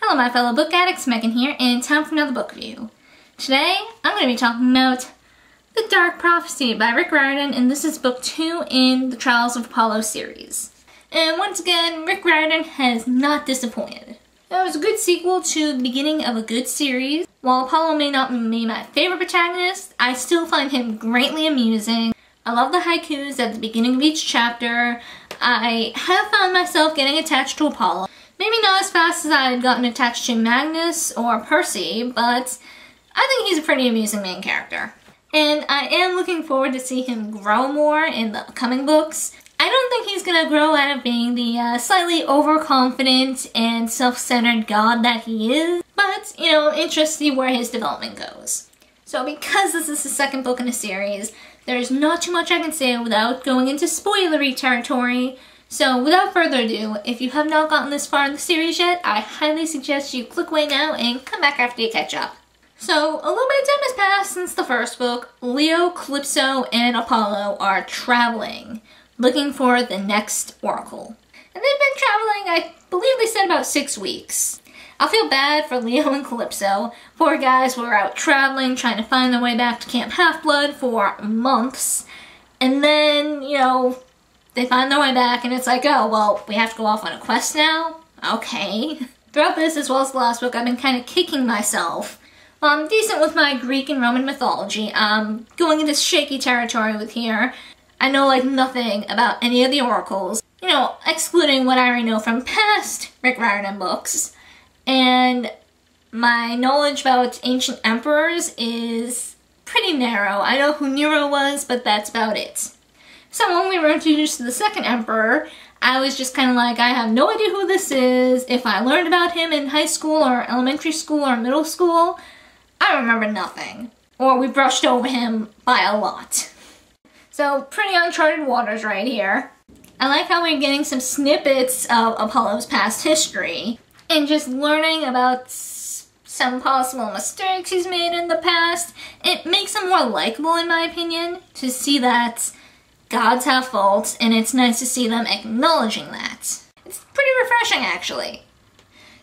Hello my fellow book addicts, Megan here, and time for another book review. Today, I'm going to be talking about The Dark Prophecy by Riordan, and this is book 2 in the Trials of Apollo series. And once again, Riordan has not disappointed. It was a good sequel to the beginning of a good series. While Apollo may not be my favorite protagonist, I still find him greatly amusing. I love the haikus at the beginning of each chapter. I have found myself getting attached to Apollo. Maybe not as fast as I had gotten attached to Magnus or Percy, but I think he's a pretty amusing main character. And I am looking forward to see him grow more in the coming books. I don't think he's going to grow out of being the slightly overconfident and self-centered god that he is, but, you know, interested to see where his development goes. So because this is the second book in a series, there's not too much I can say without going into spoilery territory. So without further ado, if you have not gotten this far in the series yet, I highly suggest you click away now and come back after you catch up. So a little bit of time has passed since the first book. Leo, Calypso, and Apollo are traveling, looking for the next oracle. And they've been traveling, I believe they said about 6 weeks. I feel bad for Leo and Calypso. Poor guys were out traveling, trying to find their way back to Camp Half-Blood for months. And then, you know, they find their way back and it's like, oh, well, we have to go off on a quest now? Okay. Throughout this, as well as the last book, I've been kind of kicking myself. I'm decent with my Greek and Roman mythology. I'm going into shaky territory with here. I know, like, nothing about any of the oracles. You know, excluding what I already know from past Riordan books. And my knowledge about ancient emperors is pretty narrow. I know who Nero was, but that's about it. So when we were introduced to the second emperor, I was just kind of like, I have no idea who this is. If I learned about him in high school or elementary school or middle school, I remember nothing. Or we brushed over him by a lot. So pretty uncharted waters right here. I like how we're getting some snippets of Apollo's past history and just learning about some possible mistakes he's made in the past. It makes him more likable, in my opinion, to see that gods have faults, and it's nice to see them acknowledging that. It's pretty refreshing, actually.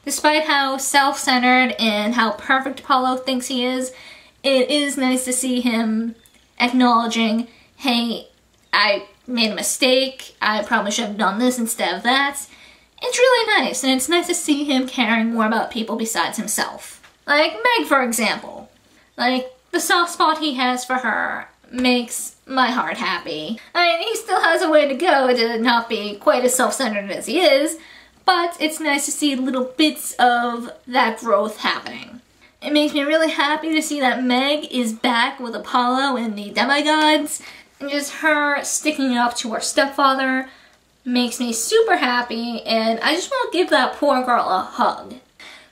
Despite how self-centered and how perfect Apollo thinks he is, it is nice to see him acknowledging, hey, I made a mistake, I probably should have done this instead of that. It's really nice, and it's nice to see him caring more about people besides himself. Like Meg, for example. Like, the soft spot he has for her makes my heart happy. I mean, he still has a way to go to not be quite as self-centered as he is, but it's nice to see little bits of that growth happening. It makes me really happy to see that Meg is back with Apollo and the demigods, and just her sticking up to her stepfather makes me super happy, and I just want to give that poor girl a hug.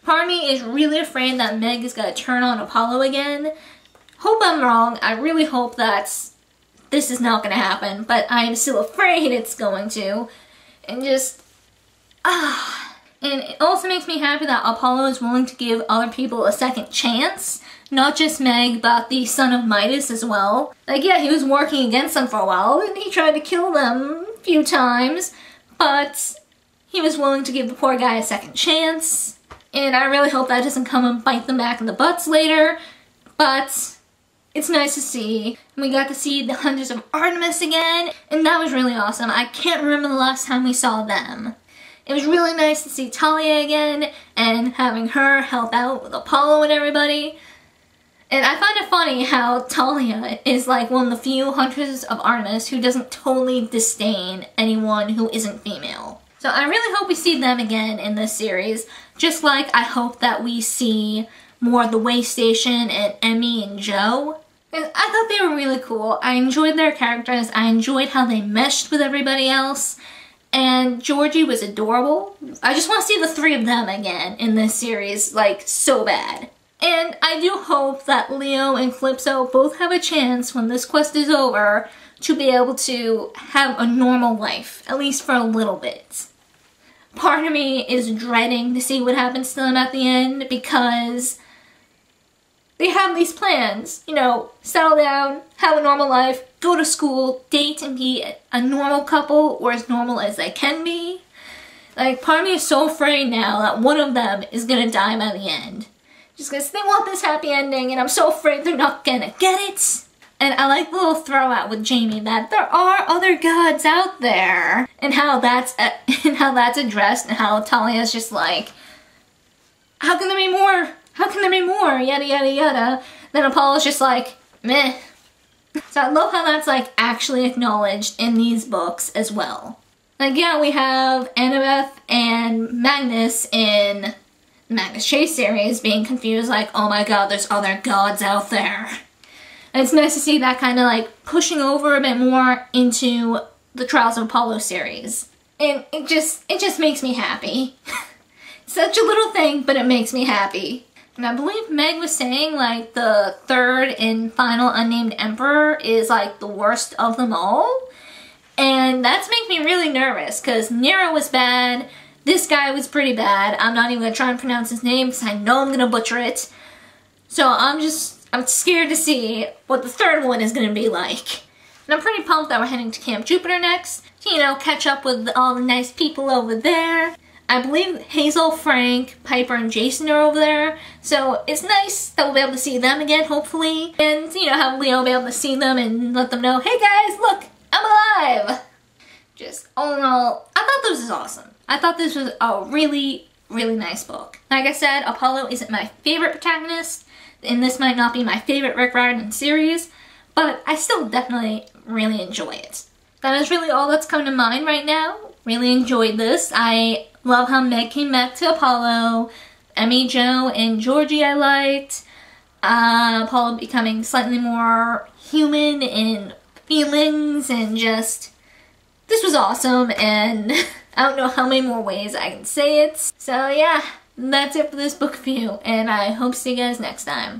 Part of me is really afraid that Meg is going to turn on Apollo again. Hope I'm wrong. I really hope that this is not going to happen, but I am still afraid it's going to. And just, And it also makes me happy that Apollo is willing to give other people a second chance. Not just Meg, but the son of Midas as well. Like, yeah, he was working against them for a while, and he tried to kill them a few times, but he was willing to give the poor guy a second chance. And I really hope that doesn't come and bite them back in the butts later, but it's nice to see. We got to see the Hunters of Artemis again, and that was really awesome. I can't remember the last time we saw them. It was really nice to see Talia again, and having her help out with Apollo and everybody. And I find it funny how Talia is like one of the few Hunters of Artemis who doesn't totally disdain anyone who isn't female. So I really hope we see them again in this series, just like I hope that we see more of the Way Station and Emmy and Joe. I thought they were really cool. I enjoyed their characters. I enjoyed how they meshed with everybody else. And Georgie was adorable. I just want to see the three of them again in this series, like, so bad. And I do hope that Leo and Calypso both have a chance when this quest is over to be able to have a normal life, at least for a little bit. Part of me is dreading to see what happens to them at the end because they have these plans, you know, settle down, have a normal life, go to school, date and be a normal couple or as normal as they can be. Like, part of me is so afraid now that one of them is gonna die by the end. Just because they want this happy ending, and I'm so afraid they're not gonna get it. And I like the little throw out with Jamie that there are other gods out there, and how that's addressed, and how Talia's just like, how can there be more? How can there be more? Yada yada yada. Then Apollo's just like, meh. So I love how that's like actually acknowledged in these books as well. Like, yeah, we have Annabeth and Magnus in the Magnus Chase series being confused, like, oh my god, there's other gods out there. And it's nice to see that kind of like pushing over a bit more into the Trials of Apollo series. And it just makes me happy. Such a little thing, but it makes me happy. And I believe Meg was saying like the third and final Unnamed Emperor is like the worst of them all. And that's making me really nervous because Nero was bad. This guy was pretty bad. I'm not even going to try and pronounce his name because I know I'm going to butcher it. So I'm scared to see what the third one is going to be like. And I'm pretty pumped that we're heading to Camp Jupiter next. To, you know, catch up with all the nice people over there. I believe Hazel, Frank, Piper, and Jason are over there. So it's nice that we'll be able to see them again, hopefully. And, you know, have Leo be able to see them and let them know, hey guys, look, I'm alive! Just, all in all, I thought this was awesome. I thought this was a really, really nice book. Like I said, Apollo isn't my favorite protagonist, and this might not be my favorite Rick Riordan series, but I still definitely really enjoy it. That is really all that's coming to mind right now. Really enjoyed this. I love how Meg came back to Apollo. Emmy, Joe, and Georgie I liked. Apollo becoming slightly more human in feelings and just... This was awesome, and I don't know how many more ways I can say it. So yeah, that's it for this book review, and I hope to see you guys next time.